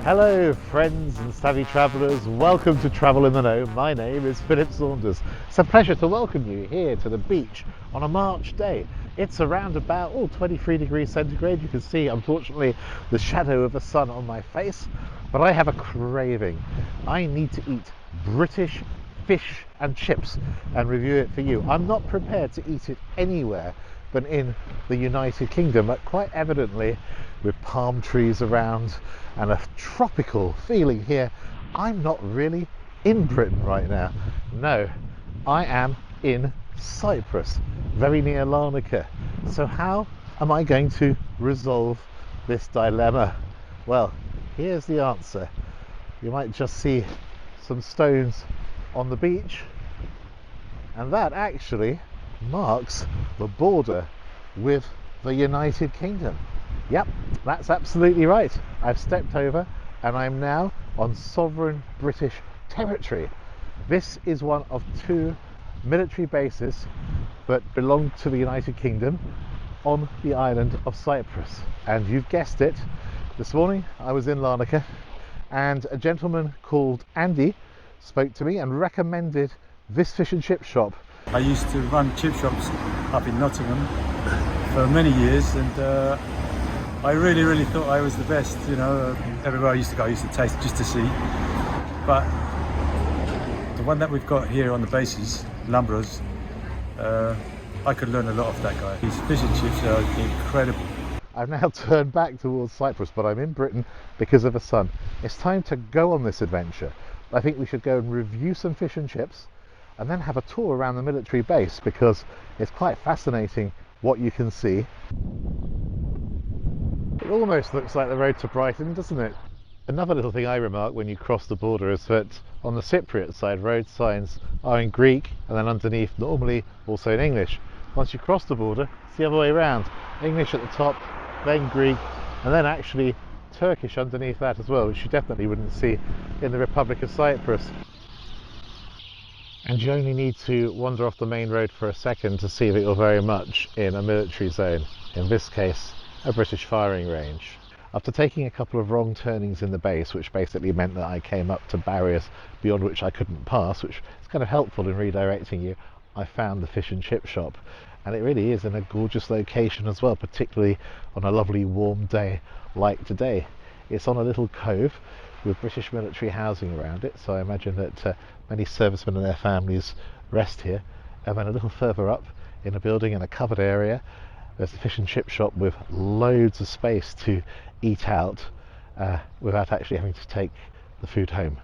Hello friends and savvy travellers, welcome to Travel in the Know. My name is Philip Saunders. It's a pleasure to welcome you here to the beach on a March day. It's around about 23 degrees centigrade. You can see unfortunately the shadow of the sun on my face, but I have a craving. I need to eat British fish and chips and review it for you. I'm not prepared to eat it anywhere but in the United Kingdom, but quite evidently with palm trees around and a tropical feeling here, I'm not really in Britain right now. No, I am in Cyprus, very near Larnaca. So how am I going to resolve this dilemma? Well, here's the answer. You might just see some stones on the beach, and that actually marks the border with the United Kingdom. Yep, that's absolutely right. I've stepped over and I'm now on sovereign British territory. This is one of two military bases that belong to the United Kingdom on the island of Cyprus. And you've guessed it, this morning I was in Larnaca and a gentleman called Andy spoke to me and recommended this fish and chip shop. I used to run chip shops up in Nottingham for many years, and I really thought I was the best. You know, everywhere I used to go, I used to taste just to see. But the one that we've got here on the bases, Lambros, I could learn a lot of that guy. His fish and chips are incredible. I've now turned back towards Cyprus, but I'm in Britain because of the sun. It's time to go on this adventure. I think we should go and review some fish and chips and then have a tour around the military base, because it's quite fascinating what you can see. It almost looks like the road to Brighton, doesn't it? Another little thing I remark when you cross the border is that on the Cypriot side, road signs are in Greek and then underneath normally also in English. Once you cross the border, it's the other way around. English at the top, then Greek, and then actually Turkish underneath that as well, which you definitely wouldn't see in the Republic of Cyprus. And you only need to wander off the main road for a second to see that you're very much in a military zone, in this case a British firing range. After taking a couple of wrong turnings in the base, which basically meant that I came up to barriers beyond which I couldn't pass, which is kind of helpful in redirecting you, I found the fish and chip shop. And it really is in a gorgeous location as well, particularly on a lovely warm day like today. It's on a little cove with British military housing around it, so I imagine that many servicemen and their families rest here. And then a little further up in a building in a covered area, there's a fish and chip shop with loads of space to eat out without actually having to take the food home.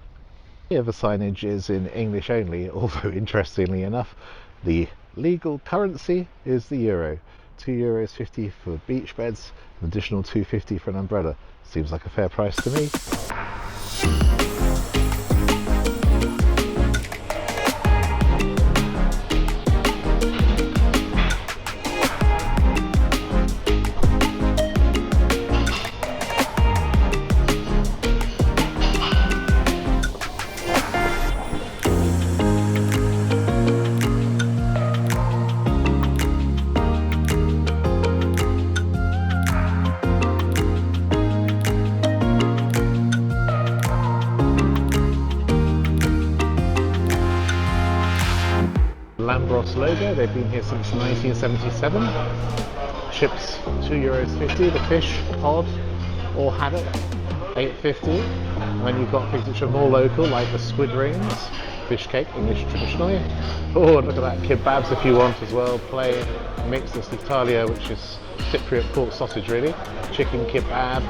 Here the signage is in English only, although interestingly enough the legal currency is the euro. €2.50 for beach beds, an additional £2.50 for an umbrella. Seems like a fair price to me. Lambros logo, they've been here since 1977. Chips €2.50, the fish, cod or haddock £8.50. And then you've got things which are more local, like the squid rings, fish cake, English traditionally. Oh, and look at that, kebabs if you want as well, plain mixed Italia, which is Cypriot pork sausage really, chicken kebab,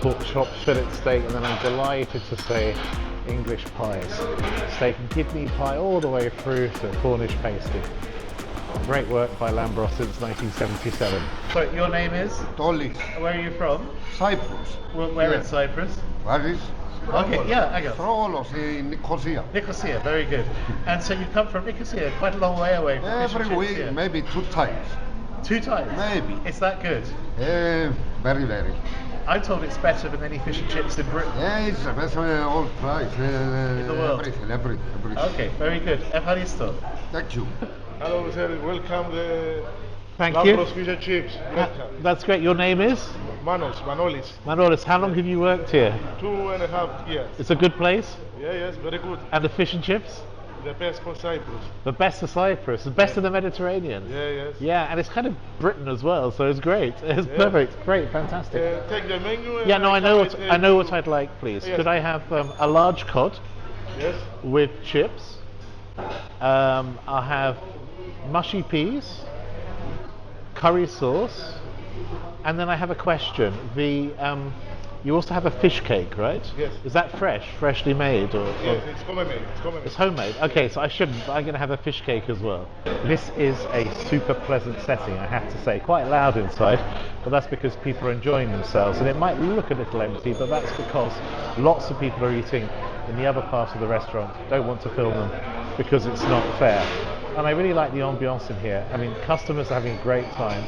pork chop, fillet steak, and then I'm delighted to say English pies, steak and kidney pie all the way through to Cornish pasty. Great work by Lambros since 1977. So your name is? Tolis. Where are you from? Cyprus. Where in Cyprus? Paris. Okay, yeah, I got Throlos in Nicosia. Nicosia, very good. And so you come from Nicosia, quite a long way away from Every week, here. maybe 2 times. 2 times? Maybe. It's that good? Very. I'm told it's better than any fish and chips in Britain. Yeah, it's the best all price. In the world? Everything. Okay, very good. Evaristo. Thank you. Hello, sir. Welcome to Thank you. Lambros Fish Chips. That's great. Your name is? Manolis. Manolis, how long have you worked here? 2.5 years. It's a good place? Yeah, yes, very good. And the fish and chips? The best for Cyprus. The best of Cyprus, the best of the Mediterranean. Yeah, yes. Yeah, and it's kind of Britain as well, so it's great. It's perfect, great, fantastic. Take the menu. And Yeah, no, I know what it, I know what I'd like, please. Yes. Could I have a large cod Yes. with chips? I'll have mushy peas, curry sauce, and then I have a question. You also have a fish cake, right? Yes. Is that freshly made, or? Yes, it's homemade. It's homemade. Okay, so I shouldn't. But I'm going to have a fish cake as well. This is a super pleasant setting, I have to say. Quite loud inside, but that's because people are enjoying themselves. And it might look a little empty, but that's because lots of people are eating in the other part of the restaurant. Don't want to film them because it's not fair. And I really like the ambiance in here. I mean, customers are having a great time.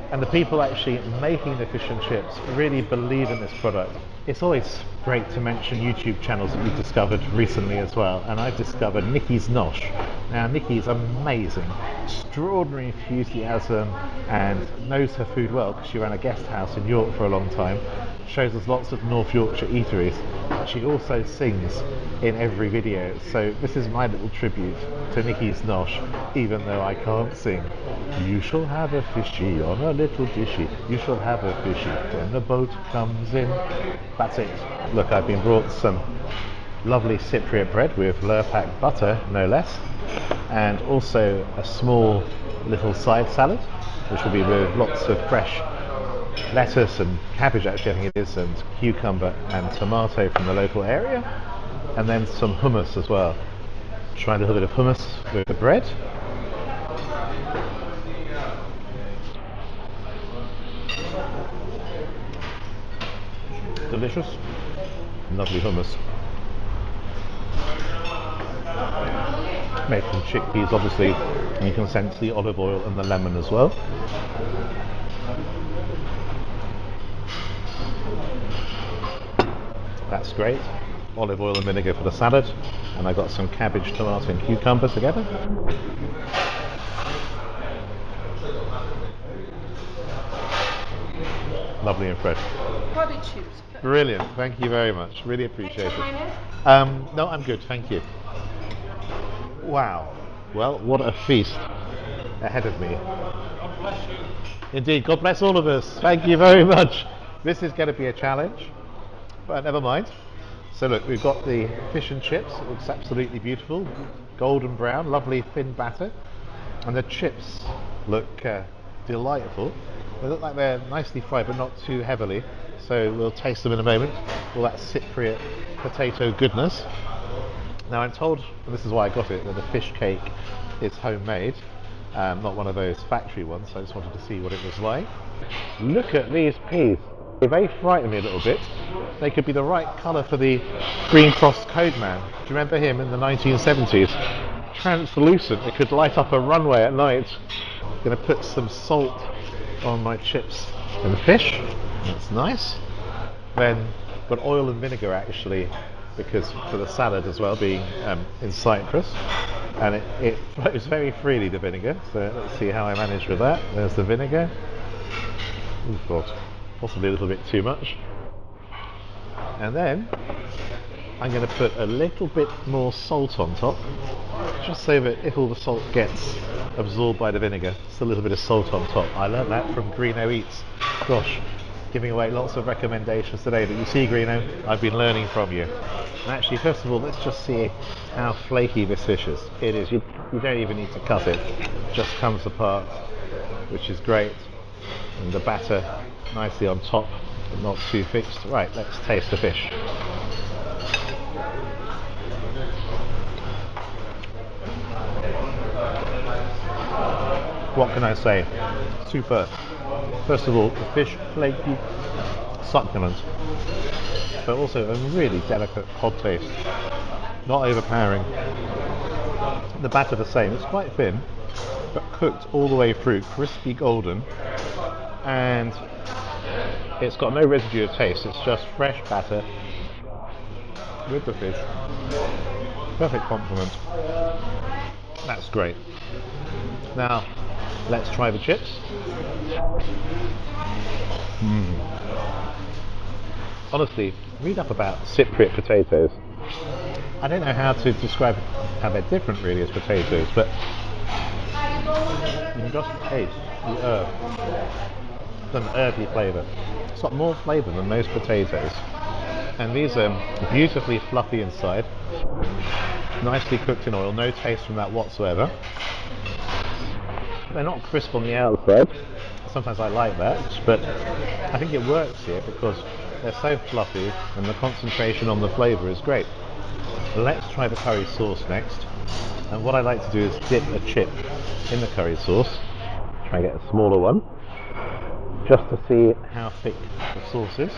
And the people actually making the fish and chips really believe in this product. It's always great to mention YouTube channels that we've discovered recently as well. And I've discovered Nikki's Nosh. Now, Nikki's amazing, extraordinary enthusiasm, and knows her food well because she ran a guest house in York for a long time. Shows us lots of North Yorkshire eateries. She also sings in every video. So this is my little tribute to Nikki's Nosh, even though I can't sing. You shall have a fishy on a little dishy. You shall have a fishy when the boat comes in. That's it. Look, I've been brought some lovely Cypriot bread with Lurpak butter, no less, and also a small little side salad, which will be with lots of fresh lettuce and cabbage, actually I think it is, and cucumber and tomato from the local area, and then some hummus as well. Try a little bit of hummus with the bread. Delicious. Lovely hummus. Made from chickpeas, obviously, and you can sense the olive oil and the lemon as well. That's great. Olive oil and vinegar for the salad, and I got some cabbage, tomato and cucumber together. Lovely and fresh. Probably choose. Brilliant, thank you very much. Really appreciate it. No, I'm good, thank you. Wow. Well, what a feast ahead of me. Indeed, God bless all of us. Thank you very much. This is going to be a challenge, but never mind. So look, we've got the fish and chips. It looks absolutely beautiful. Golden brown, lovely thin batter. And the chips look delightful. They look like they're nicely fried, but not too heavily. So we'll taste them in a moment. All that Cypriot potato goodness. Now I'm told, and this is why I got it, that the fish cake is homemade, not one of those factory ones. So I just wanted to see what it was like. Look at these peas. They frighten me a little bit. They could be the right colour for the Green Cross Code Man. Do you remember him in the 1970s? Translucent, it could light up a runway at night. I'm going to put some salt on my chips and the fish. That's nice. Then got oil and vinegar actually, because for the salad as well, being in Cyprus, and it flows very freely, the vinegar. So let's see how I manage with that. There's the vinegar. Oh God, possibly a little bit too much. And then I'm going to put a little bit more salt on top, just so that if all the salt gets absorbed by the vinegar, just a little bit of salt on top. I learned that from Greeno Eats. Gosh, giving away lots of recommendations today, but you see, Greeno, I've been learning from you. And actually, first of all, let's just see how flaky this fish is. It is. You don't even need to cut it. It just comes apart, which is great. And the batter nicely on top, but not too fixed. Right, let's taste the fish. What can I say? Superb. First of all, the fish flaky, succulent, but also a really delicate cod taste. Not overpowering. The batter the same. It's quite thin, but cooked all the way through, crispy golden, and it's got no residue of taste. It's just fresh batter with the fish. Perfect complement. That's great. Now, Let's try the chips. Honestly, read up about Cypriot potatoes. I don't know how to describe how they're different really as potatoes, but you can just taste the herb. It's an earthy flavour. It's got more flavour than most potatoes. And these are beautifully fluffy inside, nicely cooked in oil, no taste from that whatsoever. They're not crisp on the outside. Sometimes I like that, but I think it works here because they're so fluffy and the concentration on the flavour is great. Let's try the curry sauce next. And what I like to do is dip a chip in the curry sauce. Try and get a smaller one, just to see how thick the sauce is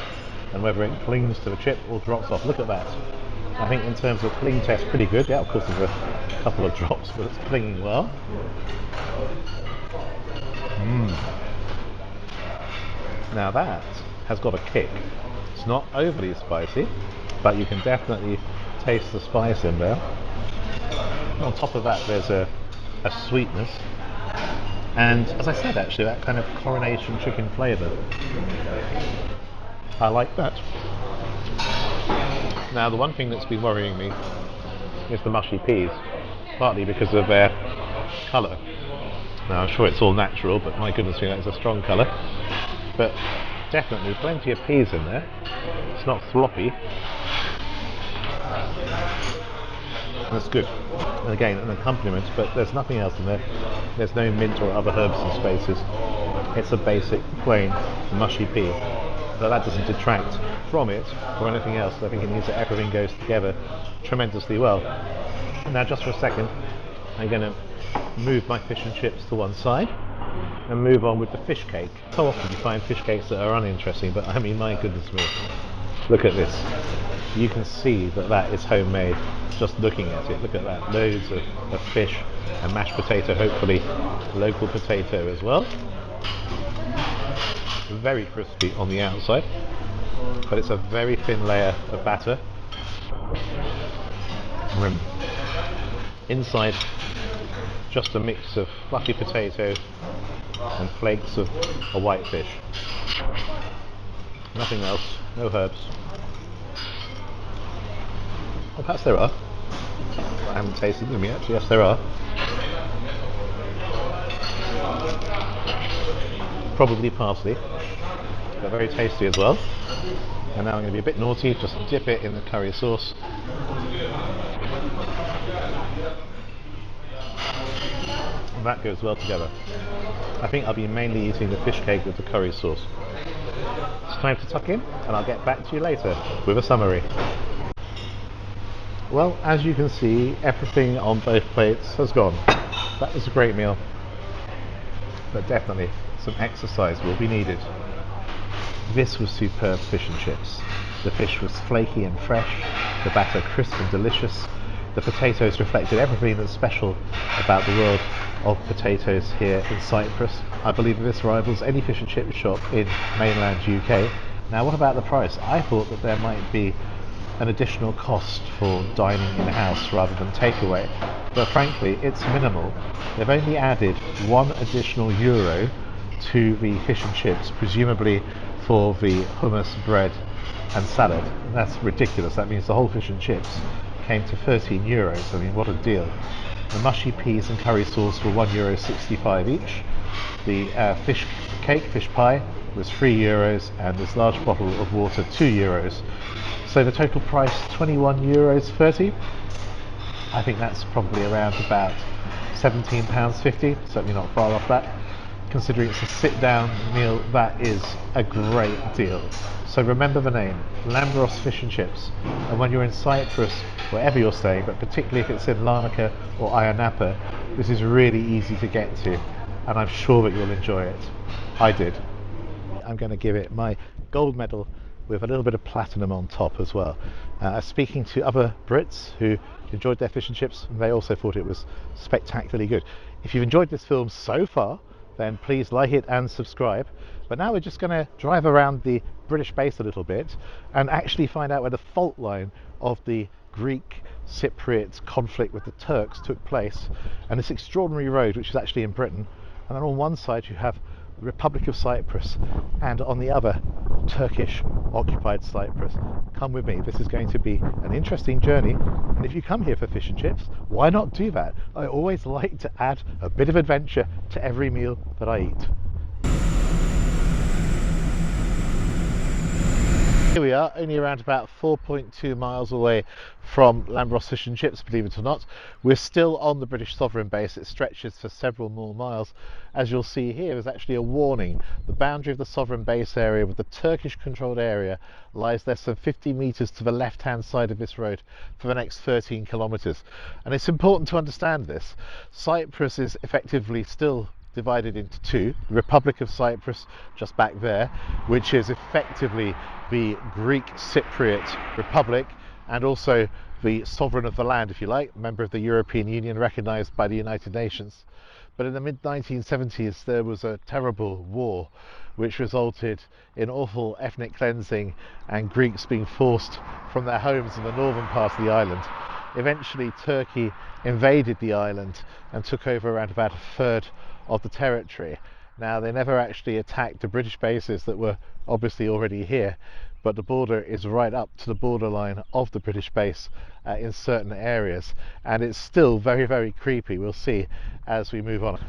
and whether it clings to the chip or drops off. Look at that. I think in terms of cling test, pretty good. Yeah, of course there's a couple of drops, but it's clinging well. Now that has got a kick. It's not overly spicy, but you can definitely taste the spice in there. On top of that, there's a sweetness, and as I said, actually, that kind of coronation chicken flavour. I like that. Now, the one thing that's been worrying me is the mushy peas, partly because of their colour. Now, I'm sure it's all natural, but my goodness me, that is a strong colour. But definitely plenty of peas in there. It's not floppy. That's good. And again, an accompaniment, but there's nothing else in there. There's no mint or other herbs and spices. It's a basic, plain, mushy pea. But that doesn't detract from it or anything else. I think it means that everything goes together tremendously well. And now, just for a second, I'm going to move my fish and chips to one side and move on with the fish cake. So often you find fish cakes that are uninteresting, but I mean, my goodness me, look at this. You can see that that is homemade just looking at it. Look at that, loads of fish and mashed potato, hopefully local potato as well. Very crispy on the outside, but it's a very thin layer of batter. Inside, just a mix of fluffy potato and flakes of a white fish. Nothing else, no herbs. Oh, perhaps there are. I haven't tasted them yet. Yes, there are. Probably parsley. They're very tasty as well. And now I'm going to be a bit naughty, just dip it in the curry sauce. And that goes well together. I think I'll be mainly eating the fish cake with the curry sauce. It's time to tuck in, and I'll get back to you later with a summary. Well, as you can see, everything on both plates has gone. That was a great meal, but definitely some exercise will be needed. This was superb fish and chips. The fish was flaky and fresh, the batter crisp and delicious. The potatoes reflected everything that's special about the world of potatoes here in Cyprus. I believe this rivals any fish and chip shop in mainland UK. Now, what about the price? I thought that there might be an additional cost for dining in-house rather than takeaway, but frankly it's minimal. They've only added €1 additional to the fish and chips, presumably for the hummus, bread and salad. And that's ridiculous. That means the whole fish and chips came to €13. I mean, what a deal. The mushy peas and curry sauce were €1.65 each. The fish cake, fish pie, was €3, and this large bottle of water €2. So the total price €21.30. I think that's probably around about £17.50, certainly not far off that. Considering it's a sit-down meal, that is a great deal. So remember the name, Lambros Fish and Chips. And when you're in Cyprus, wherever you're staying, but particularly if it's in Larnaca or Ayia Napa, this is really easy to get to, and I'm sure that you'll enjoy it. I did. I'm going to give it my gold medal with a little bit of platinum on top as well. Speaking to other Brits who enjoyed their fish and chips, they also thought it was spectacularly good. If you've enjoyed this film so far, then please like it and subscribe. But now we're just going to drive around the British base a little bit and actually find out where the fault line of the Greek Cypriot conflict with the Turks took place, and this extraordinary road, which is actually in Britain, And then on one side you have the Republic of Cyprus, and on the other, Turkish occupied Cyprus. Come with me, this is going to be an interesting journey, and if you come here for fish and chips, why not do that? I always like to add a bit of adventure to every meal that I eat. Here we are, only around about 4.2 miles away from Lambros Fish and Chips, believe it or not. We're still on the British Sovereign Base. It stretches for several more miles. As you'll see here, there's actually a warning. The boundary of the Sovereign Base area with the Turkish controlled area lies less than 50 metres to the left hand side of this road for the next 13 kilometres. And it's important to understand this. Cyprus is effectively still divided into two: the Republic of Cyprus just back there, which is effectively the Greek Cypriot Republic, and also the sovereign of the land, if you like, member of the European Union, recognised by the United Nations. But in the mid-1970s there was a terrible war which resulted in awful ethnic cleansing and Greeks being forced from their homes in the northern part of the island. Eventually Turkey invaded the island and took over around about a third of the territory. Now, they never actually attacked the British bases that were obviously already here, but the border is right up to the borderline of the British base in certain areas, and it's still very, very creepy. We'll see as we move on.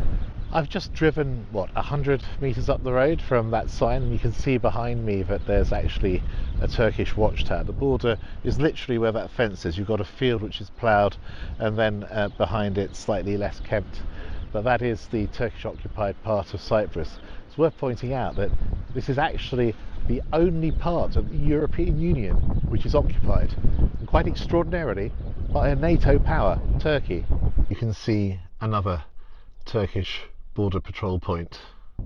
I've just driven, 100 metres up the road from that sign, and you can see behind me that there's actually a Turkish watchtower. The border is literally where that fence is. You've got a field which is ploughed, and then behind it slightly less kept. But that is the Turkish occupied part of Cyprus. It's worth pointing out that this is actually the only part of the European Union which is occupied, and quite extraordinarily, by a NATO power, Turkey. You can see another Turkish border patrol point.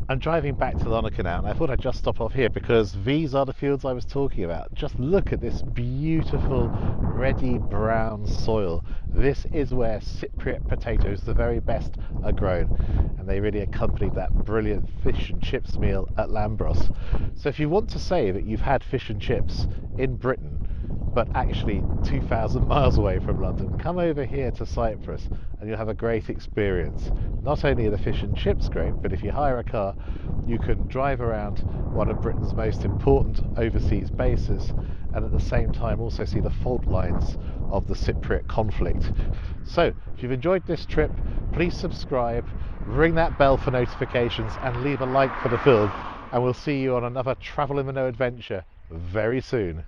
I'm driving back to Larnaca now, and I thought I'd just stop off here because these are the fields I was talking about. Just look at this beautiful reddy brown soil. This is where Cypriot potatoes, the very best, are grown, and they really accompanied that brilliant fish and chips meal at Lambros. So if you want to say that you've had fish and chips in Britain but actually 2,000 miles away from London, come over here to Cyprus and you'll have a great experience. Not only are the fish and chips great, but if you hire a car, you can drive around one of Britain's most important overseas bases, and at the same time also see the fault lines of the Cypriot conflict. So if you've enjoyed this trip, please subscribe, ring that bell for notifications, and leave a like for the film, and we'll see you on another Travel in the Know adventure very soon.